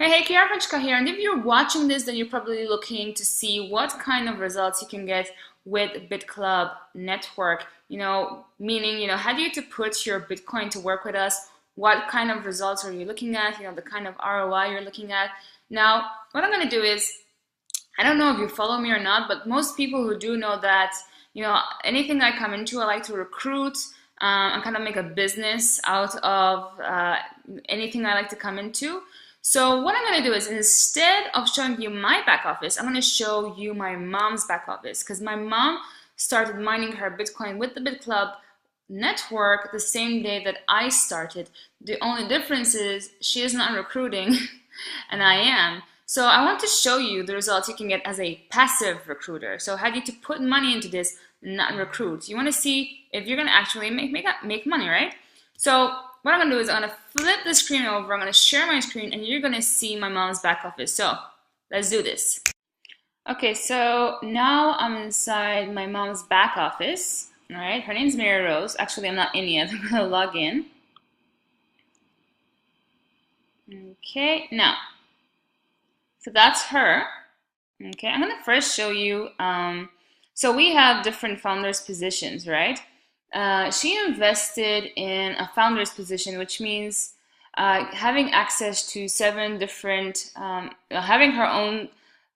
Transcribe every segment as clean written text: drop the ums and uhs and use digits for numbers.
Hey, Kiara here, and if you're watching this, then you're probably looking to see what kind of results you can get with Bitclub Network. Meaning, how do you to put your Bitcoin to work with us? What kind of results are you looking at? The kind of ROI you're looking at. Now, what I'm going to do is, I don't know if you follow me or not, but most people who do know that, anything I come into, I like to recruit and kind of make a business out of anything I like to come into. So what I'm going to do is, instead of showing you my back office, I'm going to show you my mom's back office, because my mom started mining her Bitcoin with the Bitclub network the same day that I started. The only difference is she is not recruiting and I am. So I want to show you the results you can get as a passive recruiter. So how do you to put money into this, not recruit? You want to see if you're going to actually make money, right? So what I'm going to do is I'm going to flip the screen over, I'm going to share my screen, and you're going to see my mom's back office. So let's do this. Okay, so now I'm inside my mom's back office. All right, her name's Mary Rose. Actually, I'm not in yet. I'm going to log in. Okay, now, so that's her. Okay, I'm going to first show you, so we have different founders positions, right? She invested in a founder's position, which means having access to having her own,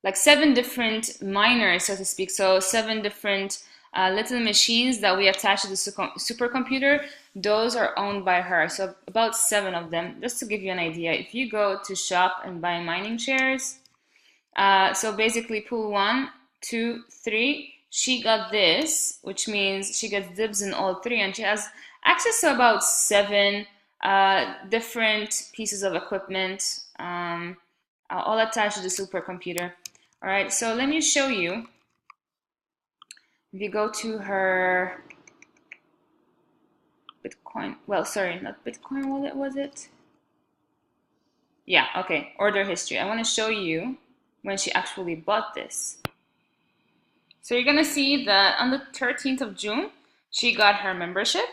like 7 different miners, so to speak. So 7 different little machines that we attach to the supercomputer. Those are owned by her. So about 7 of them. Just to give you an idea, if you go to shop and buy mining shares, so basically pool 1, 2, 3. She got this, which means she gets dibs in all 3, and she has access to about 7 different pieces of equipment, all attached to the supercomputer. All right, so let me show you. If you go to her Bitcoin, well, sorry, not Bitcoin wallet, was it? Yeah, okay, order history. I want to show you when she actually bought this. So you're going to see that on the 13th of June, she got her membership.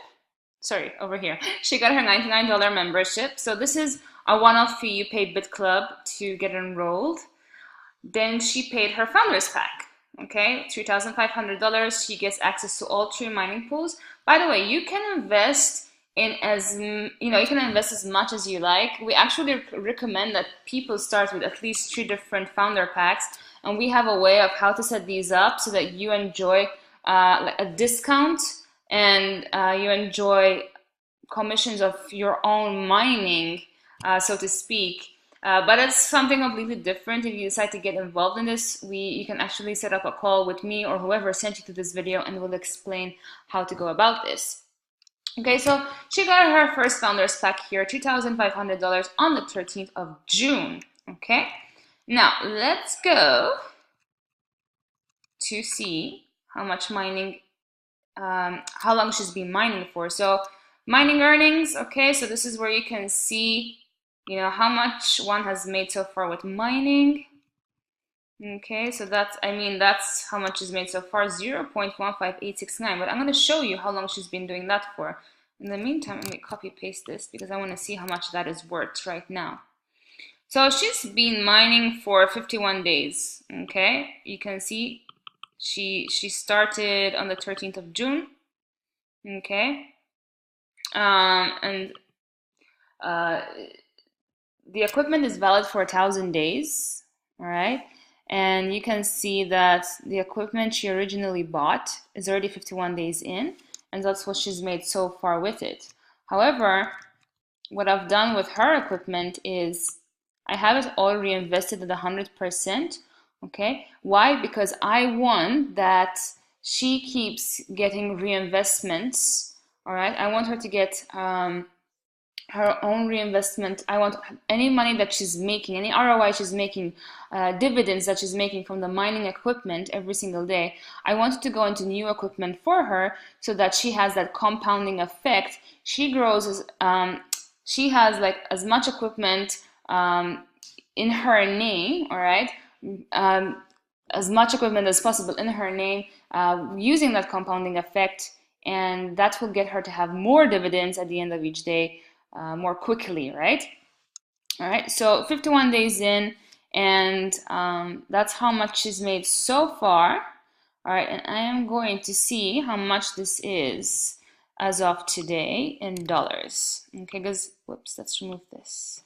Sorry, over here. She got her $99 membership. So this is a one-off fee. You pay Bitclub to get enrolled. Then she paid her founders pack. Okay, $3,500. She gets access to all 3 mining pools. By the way, you can invest in you can invest as much as you like. We actually recommend that people start with at least 3 different founder packs. And we have a way of how to set these up so that you enjoy like a discount and you enjoy commissions of your own mining, so to speak. But it's something completely different. If you decide to get involved in this, you can actually set up a call with me or whoever sent you to this video, and we'll explain how to go about this. Okay, so she got her first founders pack here, $2,500 on the 13th of June. Okay. Now, let's go to see how much mining, how long she's been mining for. So, mining earnings, okay, so this is where you can see, how much one has made so far with mining. Okay, so that's how much is made so far, 0.15869, but I'm going to show you how long she's been doing that for. In the meantime, let me copy paste this because I want to see how much that is worth right now. So she's been mining for 51 days, okay? You can see she started on the 13th of June, okay? And the equipment is valid for 1,000 days, all right? And you can see that the equipment she originally bought is already 51 days in, and that's what she's made so far with it. However, what I've done with her equipment is I have it all reinvested at 100%, okay? Why? Because I want that she keeps getting reinvestments, all right? I want her to get her own reinvestment. I want any money that she's making, any ROI she's making, dividends that she's making from the mining equipment every single day, I want it to go into new equipment for her so that she has that compounding effect. She grows she has like as much equipment in her name, all right, as much equipment as possible in her name, using that compounding effect, and that will get her to have more dividends at the end of each day more quickly, right? All right, so 51 days in, and that's how much she's made so far. All right, and I am going to see how much this is as of today in dollars. Okay, because, whoops, let's remove this.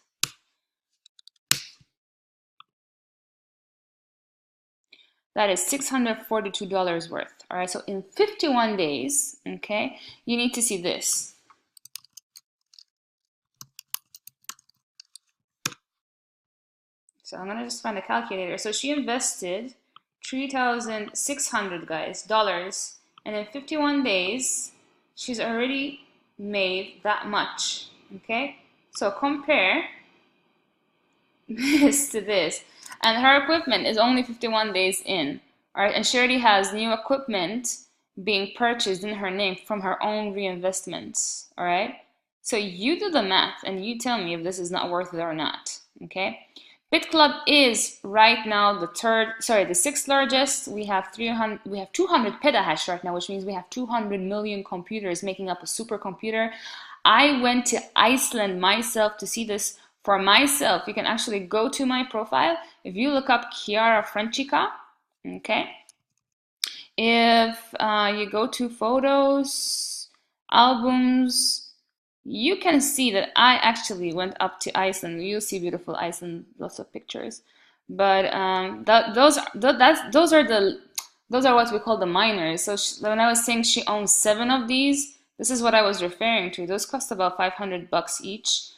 That is $642 worth. All right, so in 51 days, okay, you need to see this. So I'm gonna just find a calculator. So she invested 3,600 guys dollars, and in 51 days, she's already made that much. Okay, so compare this to this, and her equipment is only 51 days in. All right, and she already has new equipment being purchased in her name from her own reinvestments. All right, so you do the math and you tell me if this is not worth it or not. Okay. Bitclub is right now the sixth largest. We have 200 petahash right now, which means we have 200 million computers making up a supercomputer. I went to Iceland myself to see this for myself. You can actually go to my profile. If you look up Chiara Francica, okay? If you go to photos, albums, you can see that I actually went up to Iceland. You'll see beautiful Iceland, lots of pictures. But those are what we call the miners. So when I was saying she owns 7 of these, this is what I was referring to. Those cost about $500 each.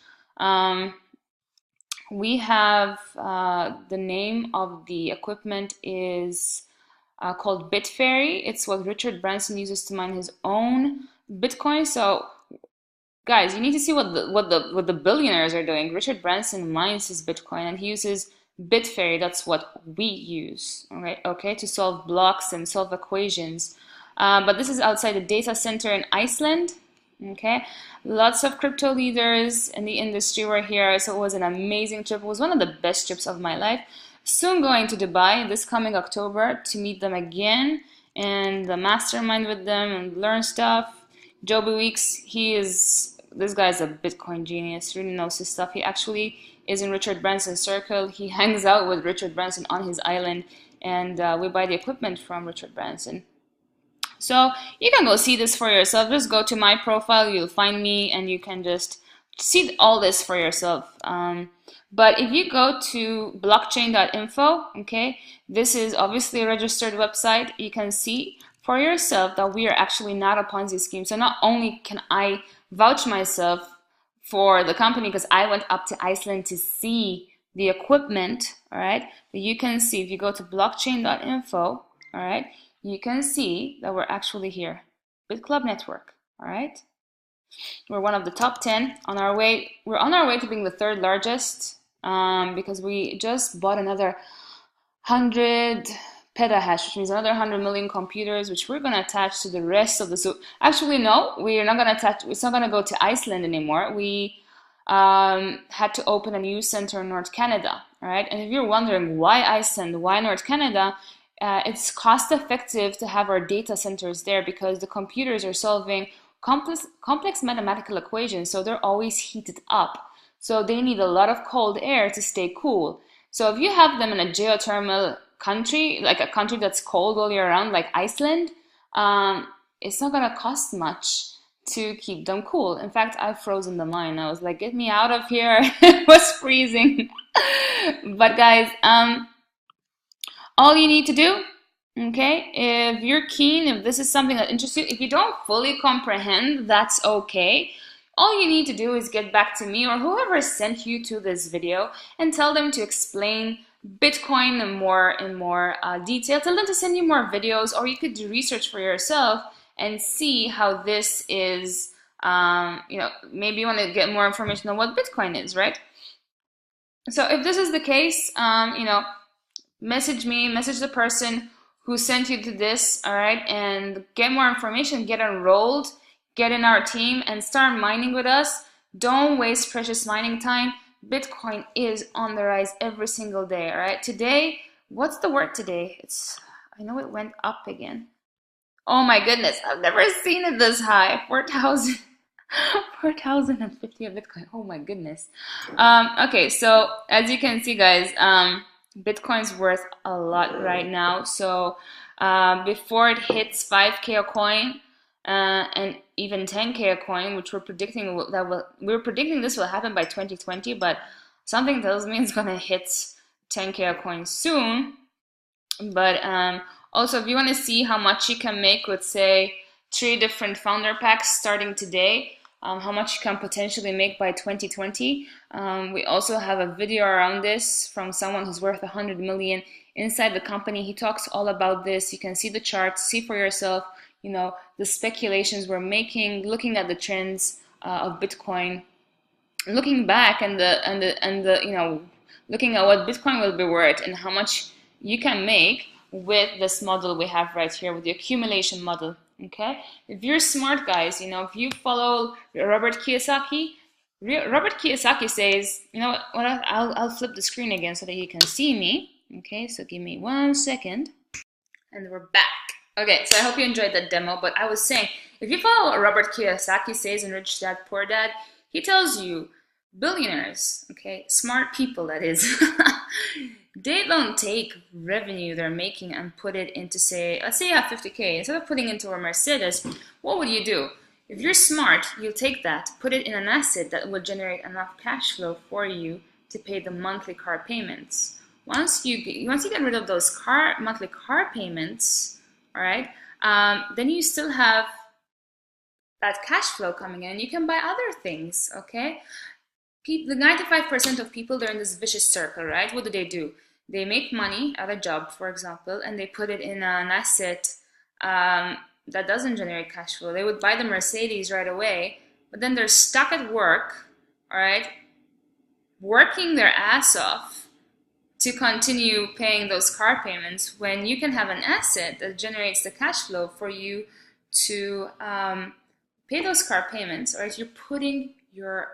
We have the name of the equipment is called Bitfairy. It's what Richard Branson uses to mine his own Bitcoin. So guys, you need to see what the billionaires are doing. Richard Branson mines his Bitcoin and he uses Bitfairy. That's what we use, all right? Okay, to solve blocks and solve equations. But this is outside the data center in Iceland. Okay, lots of crypto leaders in the industry were here, so it was an amazing trip. It was one of the best trips of my life. Soon going to Dubai this coming October to meet them again and the mastermind with them and learn stuff. Joby Weeks, this guy's a Bitcoin genius, really knows his stuff. He actually is in Richard Branson's circle. He hangs out with Richard Branson on his island, and we buy the equipment from Richard Branson. So you can go see this for yourself. Just go to my profile, you'll find me, and you can just see all this for yourself. But if you go to blockchain.info, okay, this is obviously a registered website. You can see for yourself that we are actually not a Ponzi scheme. So not only can I vouch myself for the company because I went up to Iceland to see the equipment, all right, but you can see if you go to blockchain.info, all right, you can see that we're actually here. Bitclub Network, all right? We're one of the top 10 on our way. We're on our way to being the third largest because we just bought another 100 petahash, which means another 100 million computers, which we're going to attach to the rest of the Actually, no, we're not going to attach. It's not going to go to Iceland anymore. We had to open a new center in North Canada, all right? And if you're wondering why Iceland, why North Canada, it's cost effective to have our data centers there because the computers are solving complex mathematical equations, so they're always heated up. So they need a lot of cold air to stay cool. So if you have them in a geothermal country, like a country that's cold all year round, like Iceland, it's not gonna cost much to keep them cool. In fact, I've frozen the mine. I was like, get me out of here. It was freezing. But guys, all you need to do, okay, if you're keen, if this is something that interests you, if you don't fully comprehend, that's okay. All you need to do is get back to me or whoever sent you to this video and tell them to explain Bitcoin in more detail. Tell them to send you more videos, or you could do research for yourself and see how this is, maybe you want to get more information on what Bitcoin is, right? So if this is the case, message me, message the person who sent you to this, all right, and get more information, get enrolled, get in our team, and start mining with us. Don't waste precious mining time. Bitcoin is on the rise every single day, all right? Today, what's the word today? I know it went up again. Oh my goodness, I've never seen it this high, 4,000. 4,050 of Bitcoin. Oh my goodness. Okay, so as you can see, guys, Bitcoin's worth a lot right now. So before it hits 5K a coin, and even 10K a coin, which we're predicting this will happen by 2020, but something tells me it's gonna hit 10K a coin soon. But also, if you want to see how much you can make with, say, 3 different founder packs starting today, how much you can potentially make by 2020, we also have a video around this from someone who's worth 100 million inside the company. He talks all about this. You can see the charts, see for yourself, you know, the speculations we're making, looking at the trends of Bitcoin, looking back and the you know, looking at what Bitcoin will be worth and how much you can make with this model we have right here with the accumulation model. Okay, if you're smart, guys, you know, if you follow Robert Kiyosaki, Robert Kiyosaki says, you know what, I'll flip the screen again so that you can see me. Okay, so give me 1 second and we're back. Okay, so I hope you enjoyed that demo, but I was saying, if you follow what Robert Kiyosaki says in Rich Dad Poor Dad, he tells you billionaires, okay, smart people that is, they don't take revenue they're making and put it into, say, let's say you have 50K, instead of putting into a Mercedes, what would you do? If you're smart, you'll take that, put it in an asset that will generate enough cash flow for you to pay the monthly car payments. Once you get rid of those monthly car payments, all right, then you still have that cash flow coming in. You can buy other things, okay? The 95% of people, they're in this vicious circle, right? What do? They make money at a job, for example, and they put it in an asset that doesn't generate cash flow. They would buy the Mercedes right away, but then they're stuck at work, all right, working their ass off to continue paying those car payments when you can have an asset that generates the cash flow for you to pay those car payments, or if you're putting your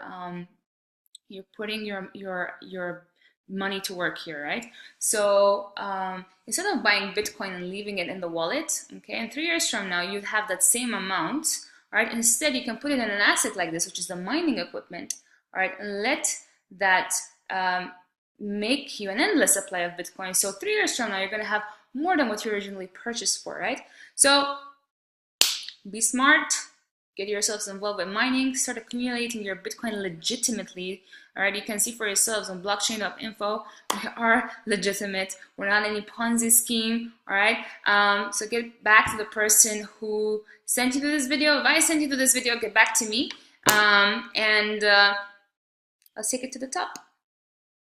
money to work here, right? So instead of buying Bitcoin and leaving it in the wallet, okay, and 3 years from now you'd have that same amount, right? Instead, you can put it in an asset like this, which is the mining equipment, all right, and let that make you an endless supply of Bitcoin. So 3 years from now, you're going to have more than what you originally purchased for, right? So be smart, get yourselves involved with mining, start accumulating your Bitcoin legitimately. All right, you can see for yourselves on blockchain.info, we are legitimate. We're not any Ponzi scheme. All right, so get back to the person who sent you to this video. If I sent you to this video, get back to me, and let's take it to the top.